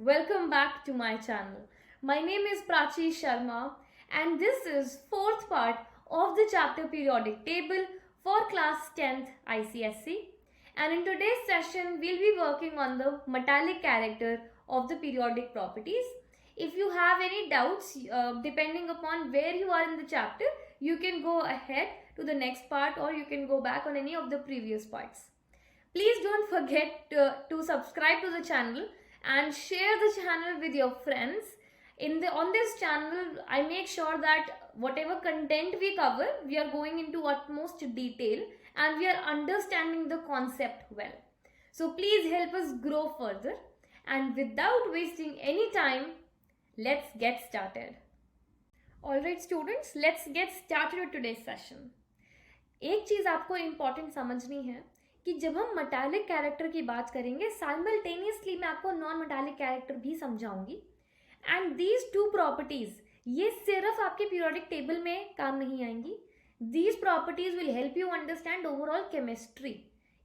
Welcome back to my channel. My name is Prachi Sharma and this is fourth part of the chapter periodic table for class 10th ICSE. And in today's session, we'll be working on the metallic character of the periodic properties. If you have any doubts, depending upon where you are in the chapter, you can go ahead to the next part or you can go back on any of the previous parts. Please don't forget to subscribe to the channel and share the channel with your friends. On this channel, I make sure that whatever content we cover, we are going into utmost detail and we are understanding the concept well. So please help us grow further. And without wasting any time, let's get started. Alright students, let's get started with today's session. एक चीज आपको important समझनी है कि जब हम metallic character की बात करेंगे, साइमल्टेनियसली मैं आपको नॉन मेटालिक कैरेक्टर भी समझाऊंगी. एंड दीज टू प्रॉपर्टीज ये सिर्फ आपके पीरियोडिक टेबल में काम नहीं आएंगी. These properties will help you understand overall chemistry,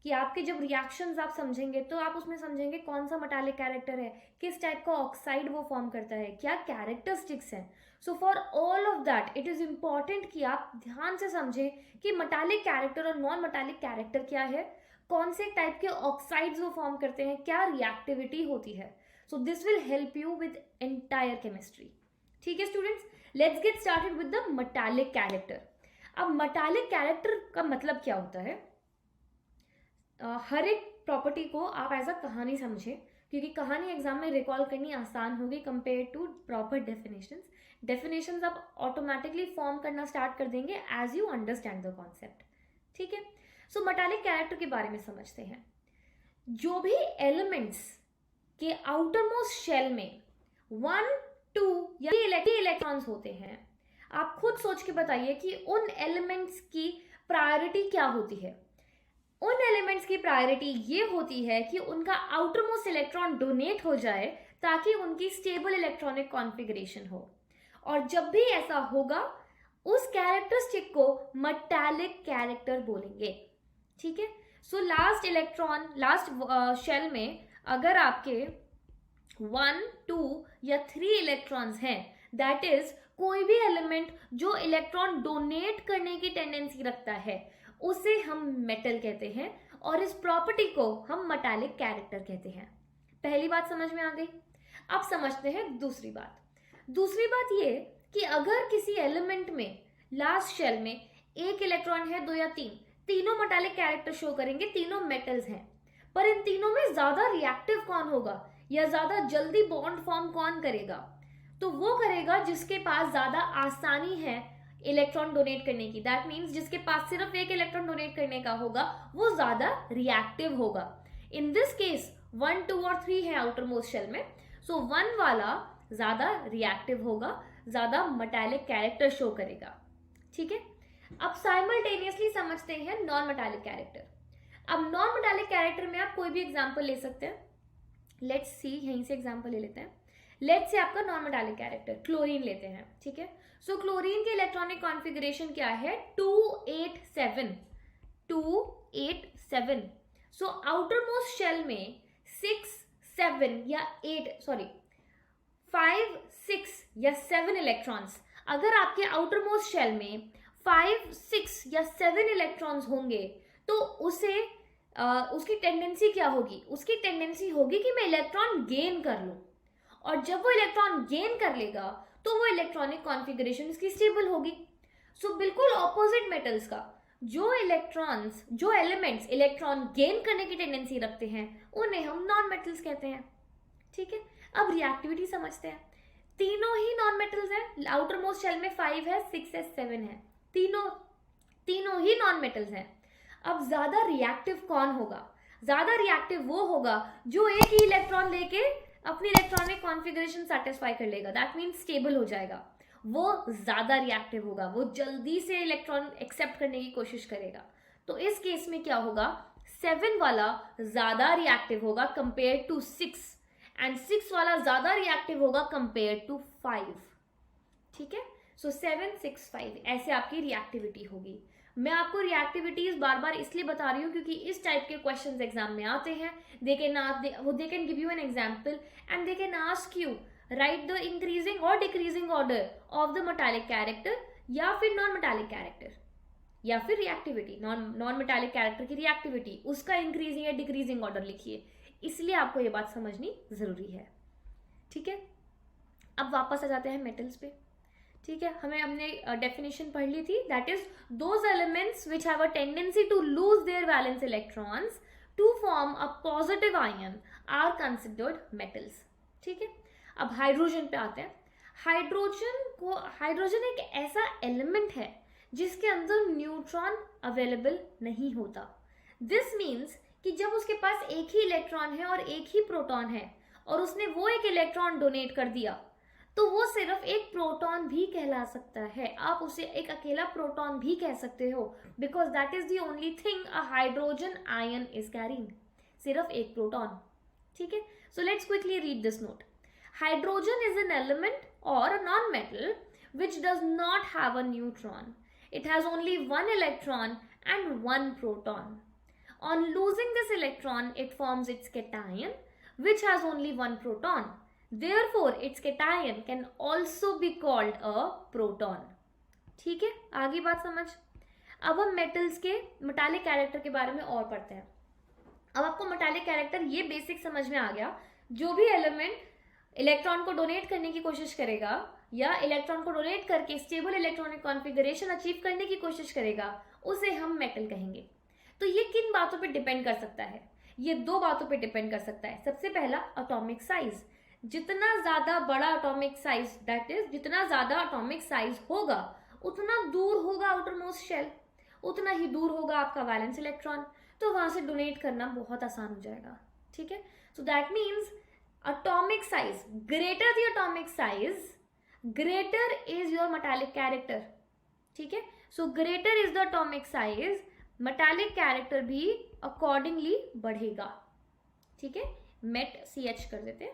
कि आपके जब रिएक्शंस आप समझेंगे तो आप उसमें समझेंगे कौन सा मेटालिक कैरेक्टर है, किस टाइप का ऑक्साइड वो फॉर्म करता है, क्या कैरेक्टरिस्टिक्स हैं. So for all of that it is important कि आप ध्यान से समझें कि मेटालिक कैरेक्टर और नॉन मेटालिक कैरेक्टर क्या है, कौन से टाइप के ऑक्साइड्स वो फॉर्म करते हैं, क्या रिएक्टिविटी होती है. So this will help you with entire chemistry. ठीक है students, let's get started with the metallic character. अब मेटालिक कैरेक्टर का मतलब क्या होता है? हर एक प्रॉपर्टी को आप एज अ कहानी समझें, क्योंकि कहानी एग्जाम में रिकॉल करनी आसान होगी कंपेयर टू प्रॉपर डेफिनेशंस आप ऑटोमेटिकली फॉर्म करना स्टार्ट कर देंगे as you understand the concept. ठीक है, सो मेटालिक कैरेक्टर के बारे में समझते हैं. जो भी एलिमेंट्स के आउटर मोस्ट शेल में 1, 2 या 3 इलेक्ट्रॉन्स होते हैं, आप खुद सोच के बताइए कि उन एलिमेंट्स की प्रायोरिटी क्या होती है. उन एलिमेंट्स की प्रायोरिटी ये होती है कि उनका आउटर मोस्ट इलेक्ट्रॉन डोनेट हो जाए ताकि उनकी स्टेबल इलेक्ट्रॉनिक कॉन्फ़िगरेशन हो. और जब भी ऐसा होगा उस कैरेक्टरिस्टिक को मेटालिक कैरेक्टर बोलेंगे. ठीक है, सो लास्ट शेल में अगर आपके 1, 2 या 3 इलेक्ट्रॉन्स हैं, दैट इज कोई भी एलिमेंट जो इलेक्ट्रॉन डोनेट करने की टेंडेंसी रखता है, उसे हम मेटल कहते हैं और इस प्रॉपर्टी को हम मेटालिक कैरेक्टर कहते हैं. पहली बात समझ में आ गई. अब समझते हैं दूसरी बात. दूसरी बात ये कि अगर किसी एलिमेंट में लास्ट शेल में 1 इलेक्ट्रॉन है, 2 या 3, तीनों मेटालिक कैरेक्टर शो करेंगे, तीनों मेटल्स हैं, पर इन तीनों में ज्यादा रिएक्टिव कौन होगा या ज्यादा जल्दी बॉन्ड फॉर्म कौन करेगा? तो वो करेगा जिसके पास ज्यादा आसानी है इलेक्ट्रॉन डोनेट करने की. दैट मीन्स जिसके पास सिर्फ 1 इलेक्ट्रॉन डोनेट करने का होगा वो ज्यादा रिएक्टिव होगा. इन दिस केस 1, 2 और 3 है आउटर मोस्ट शेल में, सो 1 वाला ज्यादा रिएक्टिव होगा, ज्यादा मेटालिक कैरेक्टर शो करेगा. ठीक है, अब साइमल्टेनियसली समझते हैं नॉन मेटालिक कैरेक्टर. अब नॉन मेटालिक कैरेक्टर में आप कोई भी एग्जांपल ले सकते हैं. लेट्स सी, यहीं से एग्जांपल ले लेते हैं. लेट्स से आपका नॉन मेटालिक कैरेक्टर क्लोरीन लेते हैं. ठीक है, सो क्लोरीन के इलेक्ट्रॉनिक कॉन्फ़िगरेशन क्या है? 287. सो आउटर मोस्ट शेल में 5, 6 या 7 इलेक्ट्रॉन्स. अगर आपके आउटर मोस्ट शेल में 5, 6 या 7 इलेक्ट्रॉन्स होंगे तो उसकी टेंडेंसी क्या होगी? उसकी टेंडेंसी होगी कि मैं इलेक्ट्रॉन गेन कर लूं, और जब वो इलेक्ट्रॉन गेन कर लेगा तो वो इलेक्ट्रॉनिक कॉन्फ़िगरेशन इसकी स्टेबल होगी. सो बिल्कुल ऑपोजिट मेटल्स का जो एलिमेंट्स इलेक्ट्रॉन गेन करने की टेंडेंसी रखते हैं उन्हें हम नॉन मेटल्स कहते हैं. ठीक है, अब रिएक्टिविटी समझते हैं. तीनों ही नॉन मेटल्स हैं. आउटर मोस्ट शेल में 5 है, 6 है, 7 है, तीनों ही नॉन मेटल्स हैं. अब ज्यादा रिएक्टिव कौन होगा? ज्यादा रिएक्टिव वो होगा जो एक ही इलेक्ट्रॉन लेके अपनी इलेक्ट्रॉनिक कॉन्फ़िगरेशन सेटिस्फाई कर लेगा. दैट मीन्स स्टेबल हो जाएगा. वो ज्यादा रिएक्टिव होगा, वो जल्दी से इलेक्ट्रॉन एक्सेप्ट करने की कोशिश करेगा. तो इस केस में क्या होगा? 7 वाला ज्यादा रिएक्टिव होगा कंपेयर टू 6 एंड 6 वाला ज्यादा रिएक्टिव होगा कंपेयर टू 5. ठीक है, सो 7, 6, 5 ऐसे आपकी रिएक्टिविटी होगी. मैं आपको रिएक्टिविटीज बार बार इसलिए बता रही हूँ क्योंकि इस टाइप के क्वेश्चंस एग्जाम में आते हैं. They can give you an example and they can ask you write the increasing और decreasing order of the metallic character या फिर नॉन मेटालिक कैरेक्टर, या फिर रिएक्टिविटी, नॉन मेटालिक कैरेक्टर की रिएक्टिविटी, उसका इंक्रीजिंग या डिक्रीजिंग ऑर्डर लिखिए. इसलिए आपको ये बात समझनी जरूरी है. ठीक है, अब वापस आ जाते हैं मेटल्स पे. ठीक है, हमने डेफिनेशन पढ़ ली थी. That is those elements which have a tendency to lose their valence electrons to form a positive ion are considered metals. ठीक है, अब हाइड्रोजन पे आते हैं. हाइड्रोजन एक ऐसा एलिमेंट है जिसके अंदर न्यूट्रॉन अवेलेबल नहीं होता. दिस मीन्स कि जब उसके पास एक ही इलेक्ट्रॉन है और एक ही प्रोटॉन है और उसने वो एक इलेक्ट्रॉन डोनेट कर दिया तो वो सिर्फ एक प्रोटॉन भी कहला सकता है. आप उसे एक अकेला प्रोटॉन भी कह सकते हो because that is the only thing a hydrogen ion is carrying, सिर्फ एक प्रोटॉन. ठीक है, so let's quickly read this note. Hydrogen is an element or a non-metal which does not have a neutron. It has only one electron and one proton. On losing this electron, it forms its cation, which has only one proton. Therefore, its cation can also be called a proton. ठीक है, आगे बात समझ. अब हम metals के metallic character के बारे में और पढ़ते हैं. अब आपको मेटालिक कैरेक्टर ये बेसिक समझ में आ गया. जो भी एलिमेंट इलेक्ट्रॉन को डोनेट करने की कोशिश करेगा या इलेक्ट्रॉन को डोनेट करके स्टेबल इलेक्ट्रॉनिक कॉन्फ़िगरेशन अचीव करने की कोशिश करेगा उसे हम मेटल कहेंगे. तो ये किन बातों पे डिपेंड कर सकता है? ये दो बातों पे डिपेंड कर सकता है. सबसे पहला एटॉमिक साइज. जितना ज्यादा बड़ा एटॉमिक साइज, दैट इज जितना ज्यादा एटॉमिक साइज होगा उतना दूर होगा आउटर मोस्ट शेल, उतना ही दूर होगा आपका वैलेंस इलेक्ट्रॉन, तो वहां से डोनेट करना बहुत आसान हो जाएगा. ठीक है, so that means atomic size, greater the atomic size, greater is your metallic character. ठीक है, so greater is the atomic size, metallic character भी accordingly बढ़ेगा. ठीक है, met CH कर देते हैं.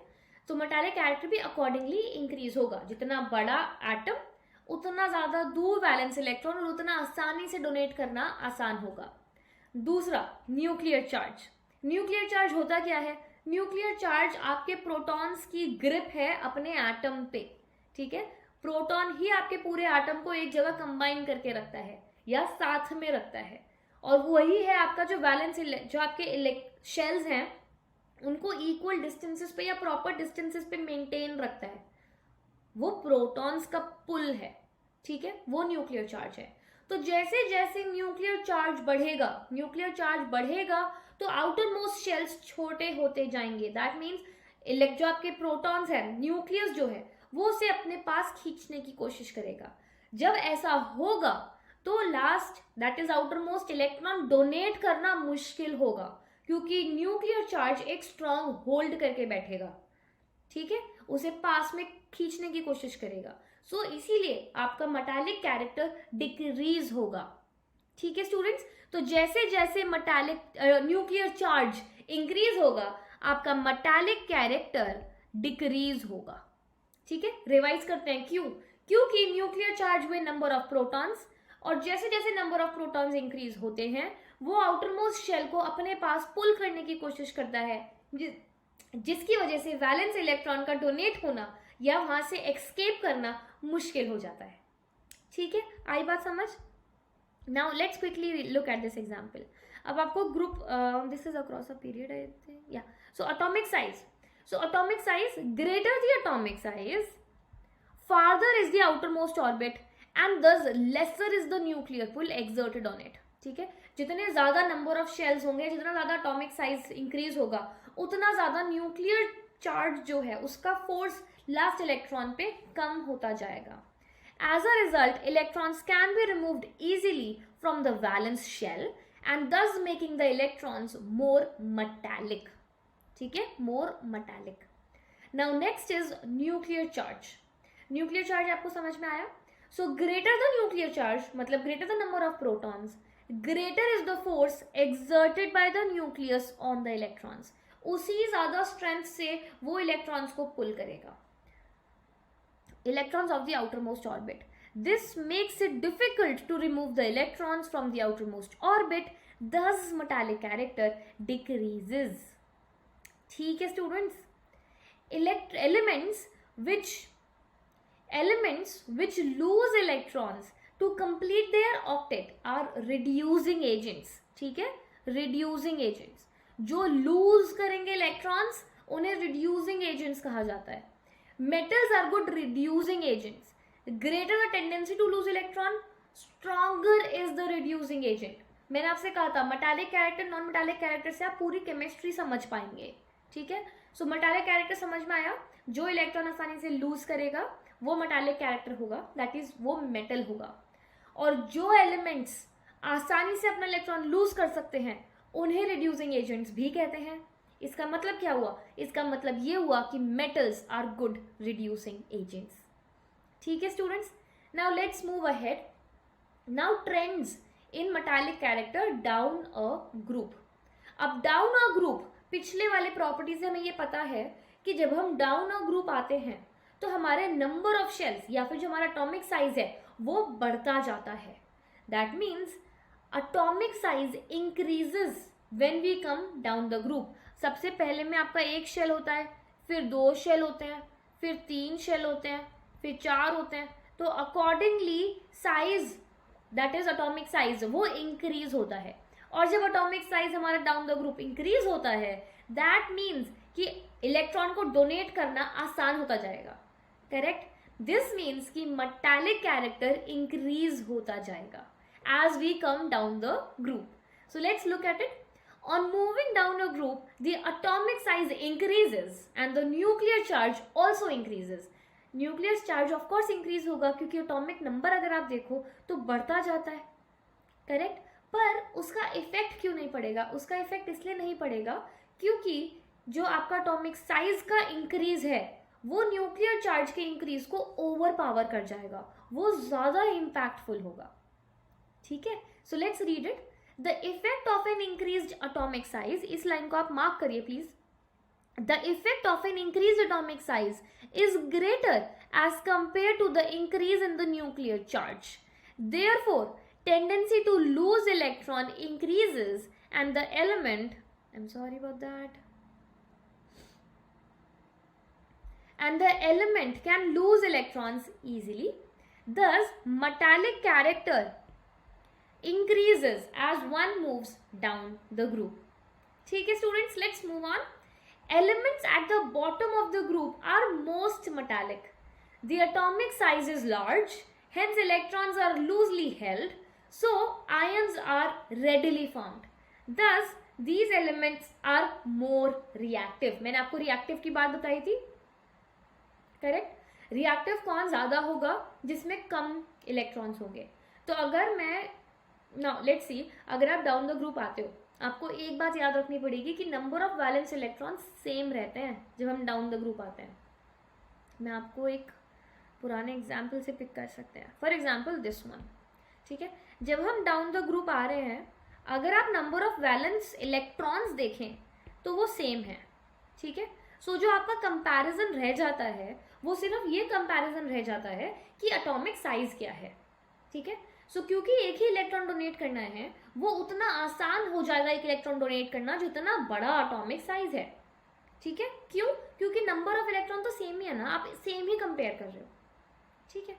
तो metallic character भी accordingly increase होगा. जितना बड़ा एटम उतना ज्यादा दूर वैलेंस इलेक्ट्रॉन और उतना आसानी से डोनेट करना आसान होगा. दूसरा, न्यूक्लियर चार्ज. न्यूक्लियर चार्ज होता क्या है? न्यूक्लियर चार्ज आपके प्रोटॉन्स की ग्रिप है अपने एटम पे. ठीक है, प्रोटॉन ही आपके पूरे एटम को एक जगह कंबाइन करके रखता है या साथ में रखता है, और वही है आपका जो वैलेंस, जो आपके शेल्स हैं उनको इक्वल डिस्टेंसेस पे या प्रॉपर डिस्टेंसेस पे मेंटेन रखता है. वो प्रोटॉन्स का पुल है. ठीक है, वो न्यूक्लियर चार्ज है. तो जैसे जैसे न्यूक्लियर चार्ज बढ़ेगा तो आउटर मोस्ट शेल्स छोटे होते जाएंगे. दैट मीन्स जो आपके प्रोटॉन्स है, न्यूक्लियस जो है वो उसे अपने पास खींचने की कोशिश करेगा. जब ऐसा होगा तो last, that is outer most electron donate करना मुश्किल होगा क्योंकि न्यूक्लियर चार्ज एक स्ट्रॉन्ग होल्ड करके बैठेगा. ठीक है, उसे पास में खींचने की कोशिश करेगा. सो इसीलिए आपका मेटालिक कैरेक्टर डिक्रीज होगा. ठीक है स्टूडेंट्स, तो जैसे जैसे मेटालिक न्यूक्लियर चार्ज इंक्रीज होगा आपका मेटालिक कैरेक्टर डिक्रीज होगा. ठीक है, रिवाइज करते हैं. क्योंकि न्यूक्लियर चार्ज हुए नंबर ऑफ प्रोटॉन्स, और जैसे जैसे नंबर ऑफ प्रोटॉन्स इंक्रीज होते हैं वो आउटर मोस्ट शेल को अपने पास पुल करने की कोशिश करता है, जिसकी वजह से वैलेंस इलेक्ट्रॉन का डोनेट होना या वहां से एक्सकेप करना मुश्किल हो जाता है. ठीक है, आई बात समझ. Now let's quickly look at this example. अब आपको group, this is across a period I think, yeah. So atomic size. So atomic size, greater the atomic size, farther is the outermost orbit and thus lesser is the nuclear pull exerted on it. ठीक है, जितने ज्यादा number of shells होंगे, जितना ज्यादा atomic size increase होगा उतना ज्यादा न्यूक्लियर चार्ज जो है उसका फोर्स लास्ट इलेक्ट्रॉन पे कम होता जाएगा. As a result, electrons can be removed easily from the valence shell and thus making the electrons more metallic. ठीक है, more metallic. Now next is nuclear charge. Nuclear charge आपको समझ में आया? So greater the nuclear charge, मतलब greater the number of protons, greater is the force exerted by the nucleus on the electrons. उसी ज्यादा strength से वो electrons को पुल करेगा. Electrons of the outermost orbit. This makes it difficult to remove the electrons from the outermost orbit, thus metallic character decreases. ठीक है students, elements which lose electrons to complete their octet are reducing agents. ठीक है, reducing agents. जो lose करेंगे electrons उन्हें reducing agents कहा जाता है. Metals are good reducing agents. Greater the tendency to lose electron, stronger is the reducing agent. मैंने आपसे कहा था metallic character non metallic character से आप पूरी केमिस्ट्री समझ पाएंगे. ठीक है, सो मेटालिक कैरेक्टर समझ में आया. जो इलेक्ट्रॉन आसानी से लूज करेगा वो मेटालिक कैरेक्टर होगा, दैट इज वो मेटल होगा. और जो एलिमेंट्स आसानी से अपना इलेक्ट्रॉन लूज कर सकते हैं उन्हें रिड्यूसिंग एजेंट्स भी कहते हैं. इसका मतलब क्या हुआ? इसका मतलब ये हुआ कि metals are good reducing agents. ठीक है students, now let's move ahead. Now trends in metallic character down a group. अब डाउन अ ग्रुप, पिछले वाले प्रॉपर्टी से हमें ये पता है कि जब हम डाउन अ ग्रुप आते हैं तो हमारे नंबर ऑफ शेल्स या फिर जो हमारा एटॉमिक साइज है वो बढ़ता जाता है. That means atomic size increases when we come down the group. सबसे पहले में आपका एक शेल होता है, फिर 2 शेल होते हैं, फिर 3 शेल होते हैं, फिर 4 होते हैं. तो accordingly size, that is atomic size, वो इंक्रीज होता है. और जब एटॉमिक साइज हमारा डाउन द ग्रुप इंक्रीज होता है दैट मीन्स कि इलेक्ट्रॉन को डोनेट करना आसान होता जाएगा. करेक्ट. दिस मीन्स कि मेटालिक कैरेक्टर इंक्रीज होता जाएगा as we come down the group. So let's look at it. On moving down a group, the atomic size increases and the nuclear charge also increases. Nuclear charge of course increase होगा क्योंकि atomic number अगर आप देखो तो बढ़ता जाता है. Correct. पर उसका इफेक्ट क्यों नहीं पड़ेगा? उसका इफेक्ट इसलिए नहीं पड़ेगा क्योंकि जो आपका एटॉमिक साइज का इंक्रीज है वो न्यूक्लियर चार्ज के इंक्रीज को ओवर पावर कर जाएगा, वो ज्यादा इम्पैक्टफुल होगा. ठीक है, so let's read it. The effect of an increased atomic size, इस लाइन को आप मार्क करिए please. The effect of an increased atomic size is greater as compare to the increase in the nuclear charge. Therefore tendency to lose electron increases and the element, I'm sorry about that, and the element can lose electrons easily. Thus metallic character increases as one moves down the group. ठीक है students, let's move on. Elements at the bottom of the group are most metallic. The atomic size is large, hence electrons are loosely held. So ions are readily formed. Thus these elements are more reactive. मैंने आपको reactive की बात बताई थी. Correct. Reactive कौन ज्यादा होगा? जिसमें कम इलेक्ट्रॉन्स होंगे. तो अगर मैं नाउ लेट्स सी, अगर आप डाउन द ग्रुप आते हो आपको एक बात याद रखनी पड़ेगी कि number of valence electrons same रहते हैं जब हम डाउन द ग्रुप आते हैं. मैं आपको एक पुराने एग्जाम्पल से पिक कर सकते हैं. For example this one. ठीक है, जब हम डाउन द ग्रुप आ रहे हैं अगर आप नंबर ऑफ वैलेंस इलेक्ट्रॉन्स देखें तो वो सेम है. ठीक है, सो जो आपका कंपैरिजन रह जाता है वो सिर्फ ये कंपैरिजन रह जाता है कि एटॉमिक साइज क्या है. ठीक है, सो क्योंकि एक ही इलेक्ट्रॉन डोनेट करना है वो उतना आसान हो जाएगा एक इलेक्ट्रॉन डोनेट करना जितना बड़ा एटॉमिक साइज है. ठीक है, क्यों? क्योंकि नंबर ऑफ इलेक्ट्रॉन तो सेम ही है ना, आप सेम ही कंपेयर कर रहे हो. ठीक है,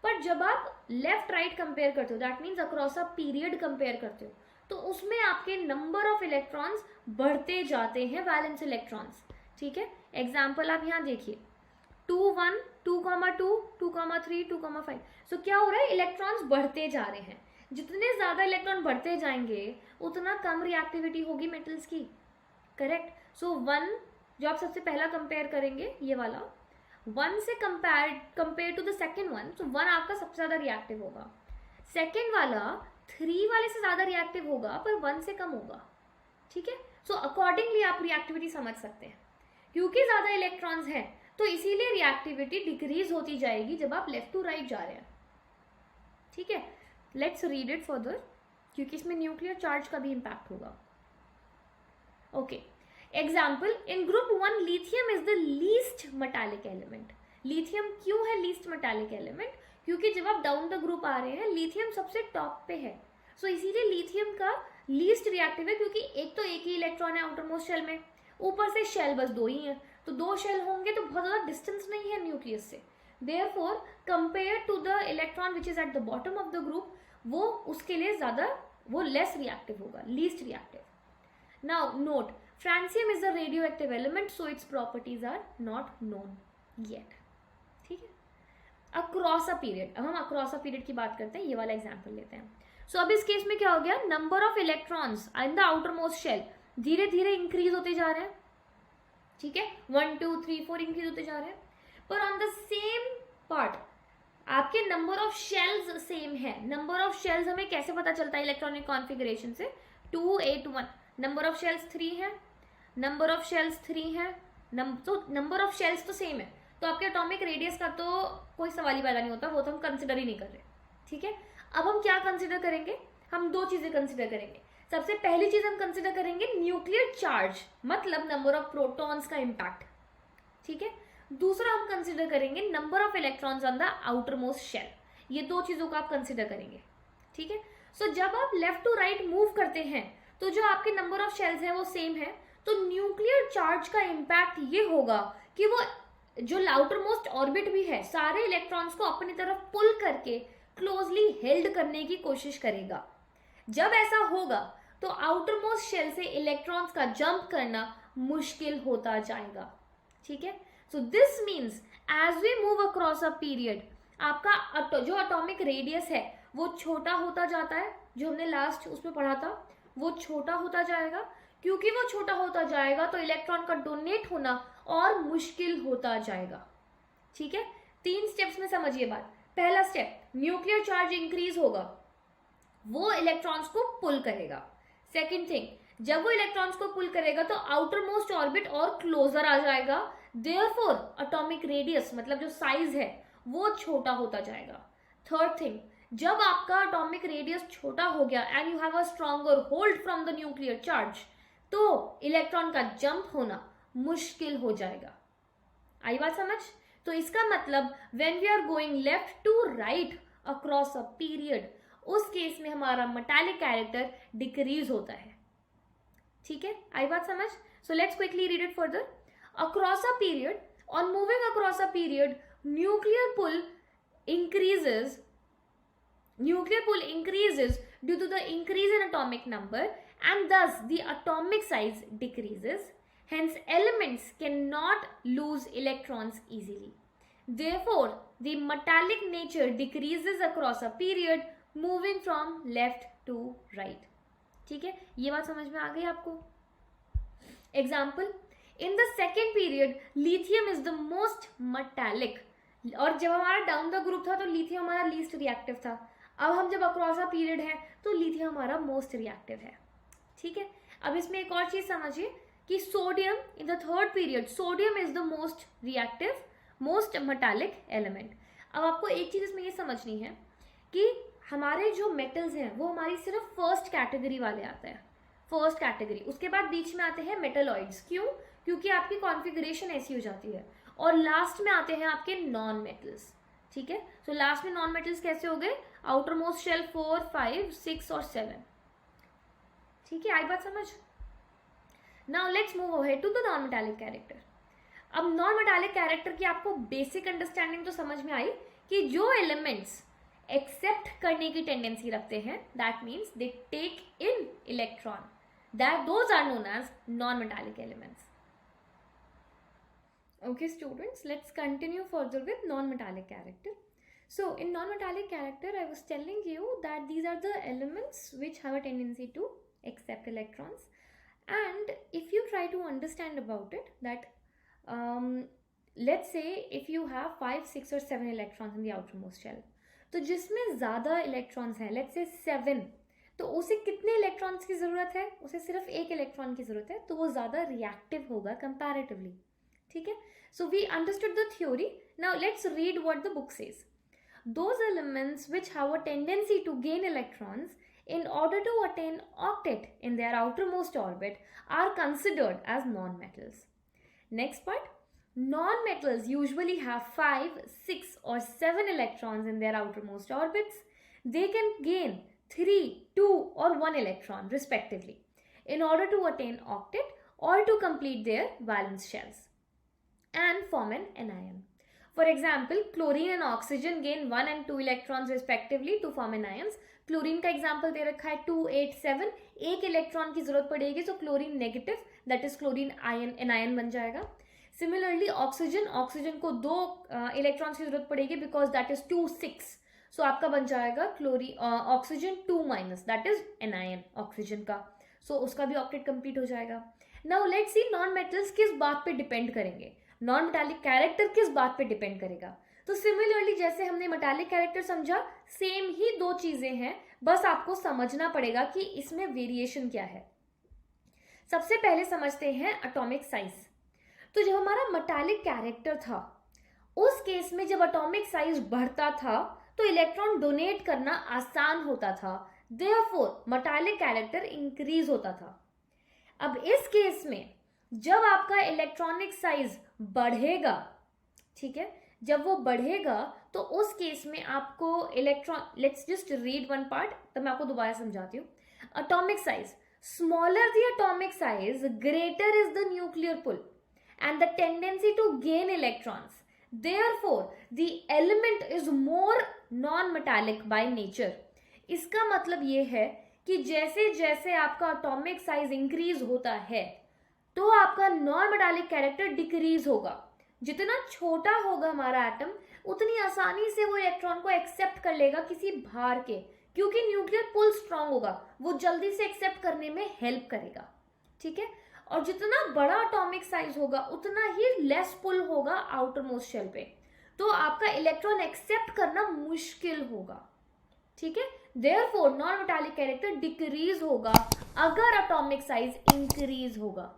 पर जब आप लेफ्ट राइट कंपेयर करते हो that means across a period compare करते हो तो उसमें आपके नंबर ऑफ इलेक्ट्रॉन्स बढ़ते जाते हैं, वैलेंस इलेक्ट्रॉन्स. ठीक है, एग्जाम्पल आप यहाँ देखिए 2 1 2 2 2 3 2 5. सो क्या हो रहा है? इलेक्ट्रॉन्स बढ़ते जा रहे हैं. जितने ज्यादा इलेक्ट्रॉन बढ़ते जाएंगे उतना कम रिएक्टिविटी होगी मेटल्स की. करेक्ट. सो 1 जो आप सबसे पहला कंपेयर करेंगे ये वाला 1 से compare to the second one, तो 1 आपका सबसे ज्यादा रिएक्टिव होगा. सेकेंड वाला 3 वाले से ज्यादा रिएक्टिव होगा पर 1 से कम होगा. ठीक है, सो अकॉर्डिंगली आप रिएक्टिविटी समझ सकते हैं. क्योंकि ज्यादा इलेक्ट्रॉन्स हैं तो इसीलिए रिएक्टिविटी डिक्रीज होती जाएगी जब आप लेफ्ट टू राइट जा रहे हैं. ठीक है, लेट्स रीड इट फर्दर क्योंकि इसमें न्यूक्लियर चार्ज का भी इंपैक्ट होगा. Okay, example in group 1 lithium is the least metallic element. lithium क्यों है least metallic element? क्योंकि जब आप डाउन द ग्रुप आ रहे हैं लिथियम सबसे टॉप पे है, सो इसीलिए लिथियम का लीस्ट रिएक्टिव है, क्योंकि एक तो एक ही इलेक्ट्रॉन है आउटर मोस्ट शेल में, ऊपर से शेल बस 2 ही है, तो 2 शेल होंगे तो बहुत ज़्यादा डिस्टेंस नहीं है न्यूक्लियस से। Therefore compare to the electron which is at the bottom of the group, वो उसके लिए ज़्यादा वो लेस रिएक्टिव होगा, least reactive. Now note, francium is a radioactive element, so its properties are not known yet. ठीक है, across a period, अब हम अक्रॉस अ पीरियड की बात करते हैं, ये वाला एग्जाम्पल लेते हैं। सो अब इस केस में क्या हो गया, number of electrons in the outer most shell धीरे धीरे इंक्रीज होते जा रहे हैं। ठीक है, 1 2 3 4 इंक्रीज होते जा रहे हैं, पर ऑन द सेम पार्ट आपके नंबर ऑफ शेल्स सेम है। नंबर ऑफ शेल्स हमें कैसे पता चलता है इलेक्ट्रॉनिक कॉन्फ़िगरेशन से, 2 8 1, नंबर ऑफ शेल्स 3 है, नंबर ऑफ शेल्स 3 है, तो नंबर ऑफ शेल्स तो सेम है, तो आपके एटॉमिक रेडियस का तो कोई सवाल ही पैदा नहीं होता, वो तो हम कंसिडर ही नहीं कर रहे। ठीक है, अब हम क्या कंसिडर करेंगे, हम 2 चीजें कंसिडर करेंगे। सबसे पहली चीज हम कंसिडर करेंगे न्यूक्लियर चार्ज, मतलब नंबर ऑफ प्रोटॉन्स का इम्पैक्ट। ठीक है, दूसरा हम कंसिडर करेंगे number of electrons on the outer most shell. ये 2 चीजों को आप कंसिडर करेंगे। ठीक है, सो जब आप लेफ्ट टू राइट मूव करते हैं तो जो आपके नंबर ऑफ शेल्स है वो सेम है, तो न्यूक्लियर चार्ज का इम्पैक्ट ये होगा कि वो जो आउटर मोस्ट ऑर्बिट भी है सारे इलेक्ट्रॉन्स को अपनी तरफ पुल करके क्लोजली हेल्ड करने की कोशिश करेगा। जब ऐसा होगा तो आउटर मोस्ट शेल से इलेक्ट्रॉन्स का जंप करना मुश्किल होता जाएगा। ठीक है, so this means as we move across a period आपका जो एटॉमिक रेडियस है वो छोटा होता जाता है, जो हमने लास्ट उसमें पढ़ा था वो छोटा होता जाएगा। क्योंकि वो छोटा होता जाएगा तो इलेक्ट्रॉन का डोनेट होना और मुश्किल होता जाएगा। ठीक है, 3 स्टेप्स में समझिए बात। पहला स्टेप, न्यूक्लियर चार्ज इंक्रीज होगा, वो इलेक्ट्रॉन्स को पुल करेगा। सेकेंड थिंग, जब वो इलेक्ट्रॉन्स को पुल करेगा तो आउटर मोस्ट ऑर्बिट और क्लोजर आ जाएगा, देयरफॉर एटॉमिक रेडियस मतलब जो साइज है वो छोटा होता जाएगा। थर्ड थिंग, जब आपका एटॉमिक रेडियस छोटा हो गया and you have a stronger hold from the nuclear charge, तो इलेक्ट्रॉन का जंप होना मुश्किल हो जाएगा। आई बात समझ? तो इसका मतलब when we are going left to right across a period, उस केस में हमारा मेटालिक कैरेक्टर डिक्रीज होता है। ठीक है, आई बात समझ? So let's quickly read it further. Across a period, on moving across a period, nuclear pull increases due to the increase in atomic number, and thus the atomic size decreases. Hence elements cannot lose electrons easily. Therefore the metallic nature decreases across a period, moving from left to right. ठीक है, ये बात समझ में आ गई आपको? Example, in the second period lithium is the most metallic, और जब हमारा डाउन द ग्रुप था तो लिथियम हमारा लीस्ट रिएक्टिव था। अब हम जब अक्रॉस अ पीरियड है तो लिथियम हमारा मोस्ट रिएक्टिव है। ठीक है, अब इसमें एक और चीज समझिए कि sodium in the third period, sodium is the most reactive, most metallic element. अब आपको एक चीज इसमें ये समझनी है कि हमारे जो मेटल्स हैं वो हमारी सिर्फ फर्स्ट कैटेगरी वाले आते हैं, फर्स्ट कैटेगरी। उसके बाद बीच में आते हैं मेटलॉइड्स। क्यों? क्योंकि आपकी कॉन्फ़िगरेशन ऐसी हो जाती है। और लास्ट में आते हैं आपके नॉन मेटल्स। ठीक है, सो लास्ट में नॉन मेटल्स कैसे हो गए? आउटर मोस्ट शेल 4 5 6 और 7। ठीक है, आई बात समझ? Now let's move ahead to the non metallic character. अब नॉन मेटालिक कैरेक्टर की आपको बेसिक अंडरस्टैंडिंग तो समझ में आई कि जो एलिमेंट्स एक्सेप्ट करने की टेंडेंसी रखते हैं, that means they take in electron, that those are known as non metallic elements. Okay students, let's continue further with non-metallic character. So in non-metallic character, I was telling you that these are the elements which have a tendency to accept electrons, and if you try to understand about it, that let's say if you have 5 6 or 7 electrons in the outermost shell, तो जिसमें ज़्यादा electrons हैं, let's say 7, तो उसे कितने electrons की ज़रूरत है? उसे सिर्फ एक electron की ज़रूरत है, तो वो ज़्यादा reactive होगा comparatively. ठीक है, so we understood the theory. Now let's read what the book says. Those elements which have a tendency to gain electrons in order to attain octet in their outermost orbit are considered as non-metals. Next part, Non-metals usually have 5, 6 or 7 electrons in their outermost orbits. They can gain 3, 2 or 1 electron respectively in order to attain octet or to complete their valence shells and form an anion. For example, chlorine and oxygen gain 1 and 2 electrons respectively to form anions. Chlorine का example दे रखा है 2, 8, 7. एक electron की जरूरत पड़ेगी तो chlorine negative, that is chlorine ion, anion बन जाएगा. सिमिलरली ऑक्सीजन को 2 इलेक्ट्रॉन्स की जरूरत पड़ेगी बिकॉज दैट इज 2, 6. सो आपका बन जाएगा oxygen 2-, that is anion oxygen का. सो उसका भी ऑक्टेट कंप्लीट हो जाएगा. Now let's see non metals किस बात पे डिपेंड करेंगे, नॉन मेटालिक कैरेक्टर किस बात पे डिपेंड करेगा. तो सिमिलरली जैसे हमने मेटालिक कैरेक्टर समझा, सेम ही 2 चीजें हैं, बस आपको समझना पड़ेगा कि इसमें वेरिएशन क्या है. सबसे पहले समझते हैं एटॉमिक साइज. तो जब हमारा मेटालिक कैरेक्टर था, उस केस में जब एटॉमिक साइज बढ़ता था तो इलेक्ट्रॉन डोनेट करना आसान होता था, देयरफॉर मेटालिक कैरेक्टर इंक्रीज होता था. अब इस केस में जब आपका इलेक्ट्रॉनिक साइज बढ़ेगा, ठीक है, जब वो बढ़ेगा तो उस केस में आपको electron, let's just read one part, तो मैं आपको दोबारा समझाती हूँ. Atomic size, smaller the atomic size greater is the nuclear pull and the tendency to gain electrons. Therefore, the element is more non-metallic by nature. इसका मतलब ये है कि जैसे जैसे आपका एटॉमिक साइज इंक्रीज होता है तो आपका नॉन मेटालिक कैरेक्टर डिक्रीज होगा. जितना छोटा होगा हमारा एटम, उतनी आसानी से वो इलेक्ट्रॉन को एक्सेप्ट कर लेगा किसी भार के, क्योंकि न्यूक्लियर पुल स्ट्रांग होगा, वो जल्दी से एक्सेप्ट करने में हेल्प करेगा. ठीक है, और जितना बड़ा एटॉमिक साइज होगा उतना ही लेस पुल होगा आउटर मोस्ट शेल पे, तो आपका इलेक्ट्रॉन एक्सेप्ट करना मुश्किल होगा. ठीक है, therefore non metallic character decrease होगा अगर एटॉमिक साइज इंक्रीज होगा.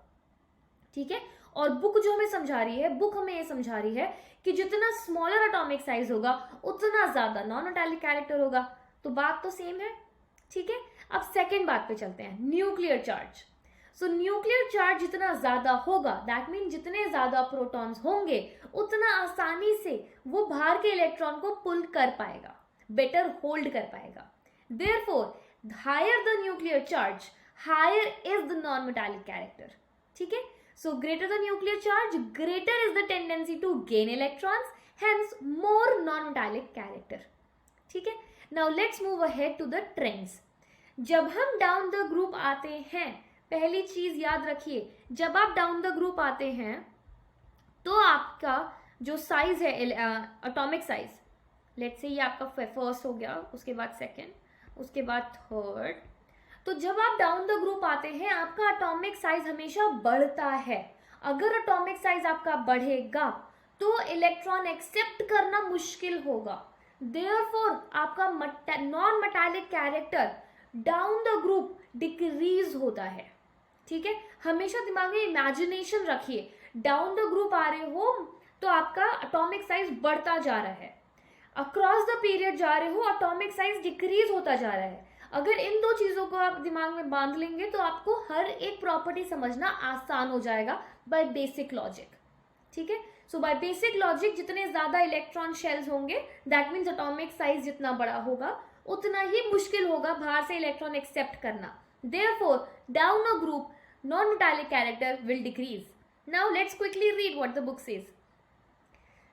ठीक है, और बुक जो हमें समझा रही है, बुक हमें ये समझा रही है कि जितना स्मॉलर एटॉमिक साइज होगा उतना ज्यादा नॉन मेटालिक कैरेक्टर होगा. तो बात तो सेम है. ठीक है, अब सेकेंड बात पे चलते हैं, न्यूक्लियर चार्ज. सो न्यूक्लियर चार्ज जितना ज्यादा होगा, दैट मीन जितने ज्यादा प्रोटॉन्स होंगे उतना आसानी से वो बाहर के इलेक्ट्रॉन को पुल कर पाएगा, बेटर होल्ड कर पाएगा. Therefore higher the nuclear charge, higher is the non metallic character. ठीक है, so greater the nuclear charge, greater is the tendency to gain electrons, hence more non metallic character. ठीक है, now let's move ahead to the trends. जब हम down the group आते हैं, पहली चीज याद रखिए, जब आप डाउन द ग्रुप आते हैं तो आपका जो साइज है एटॉमिक साइज, लेट्स से ये आपका फर्स्ट हो गया, उसके बाद सेकंड, उसके बाद थर्ड. तो जब आप डाउन द ग्रुप आते हैं आपका एटॉमिक साइज हमेशा बढ़ता है. अगर एटॉमिक साइज आपका बढ़ेगा तो इलेक्ट्रॉन एक्सेप्ट करना मुश्किल होगा. देयरफॉर आपका non metallic character down the group decrease होता है. ठीक है, हमेशा दिमाग में इमेजिनेशन रखिए, डाउन द ग्रुप आ रहे हो तो आपका एटॉमिक साइज बढ़ता जा रहा है, अक्रॉस द पीरियड जा रहे हो एटॉमिक साइज डिक्रीज होता जा रहा है. अगर इन 2 चीजों को आप दिमाग में बांध लेंगे तो आपको हर एक प्रॉपर्टी समझना आसान हो जाएगा बाय बेसिक लॉजिक. ठीक है, सो बाय बेसिक लॉजिक जितने ज्यादा इलेक्ट्रॉन शेल्स होंगे, दैट मीन्स एटॉमिक साइज जितना बड़ा होगा उतना ही मुश्किल होगा बाहर से इलेक्ट्रॉन एक्सेप्ट करना. Therefore, down a group, non-metallic character will decrease. Now let's quickly read what the book says.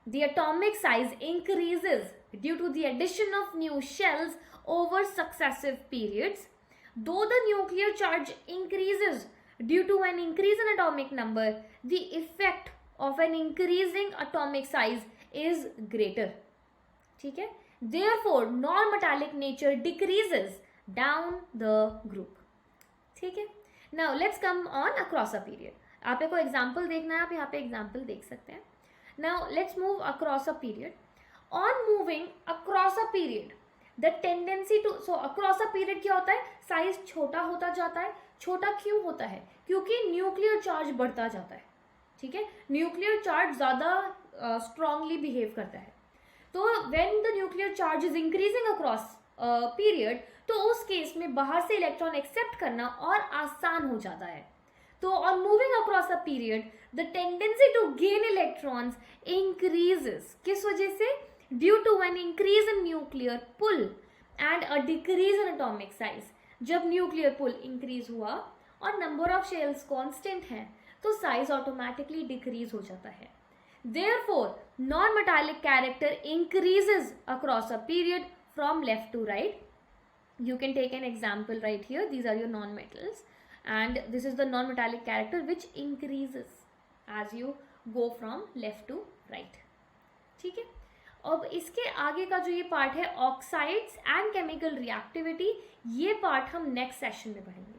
The atomic size increases due to the addition of new shells over successive periods. Though the nuclear charge increases due to an increase in atomic number, the effect of an increasing atomic size is greater. ठीक है? Therefore, non-metallic nature decreases down the group. ठीक है, now let's come on across a period. आप को example देखना है, आप यहाँ पे एग्जाम्पल देख सकते हैं. Now let's move across a period. On moving across a period the tendency to, so across a period क्या होता है, साइज छोटा होता जाता है. छोटा क्यों होता है, क्योंकि न्यूक्लियर चार्ज बढ़ता जाता है. ठीक है, न्यूक्लियर चार्ज ज्यादा स्ट्रांगली बिहेव करता है. तो when the nuclear charge is increasing across period, तो उस केस में बाहर से इलेक्ट्रॉन एक्सेप्ट करना और आसान हो जाता है. तो on moving across a period, the tendency to gain electrons increases. किस वजह से? Due to an increase in nuclear pull and a decrease in atomic size. जब nuclear pull increase हुआ और number of shells constant है, तो size automatically decrease हो जाता है. Therefore, non-metallic character increases across a period from left to right. You can take an example right here. These are your non-metals. And this is the non-metallic character which increases as you go from left to right. ठीक है. अब इसके आगे का जो ये part है oxides and chemical reactivity, ये पार्ट हम नेक्स्ट सेशन में पढ़ेंगे.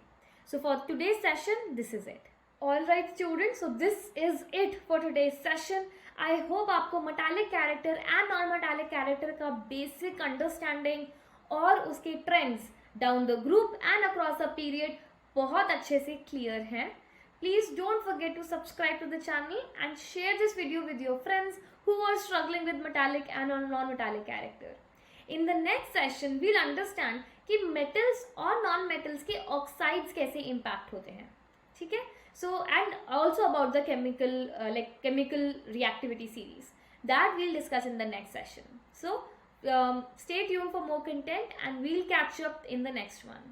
So for today's session this is it. All right students, so this is it for today's session. I hope आपको metallic character and non metallic character का basic understanding और उसके trends down the group and across the period बहुत अच्छे से clear हैं. Please don't forget to subscribe to the channel and share this video with your friends who are struggling with metallic and non-metallic character. In the next session, we'll understand कि metals और non-metals के oxides कैसे impact होते हैं. ठीक है? So and also about the chemical reactivity series that we'll discuss in the next session. So stay tuned for more content and we'll catch up in the next one.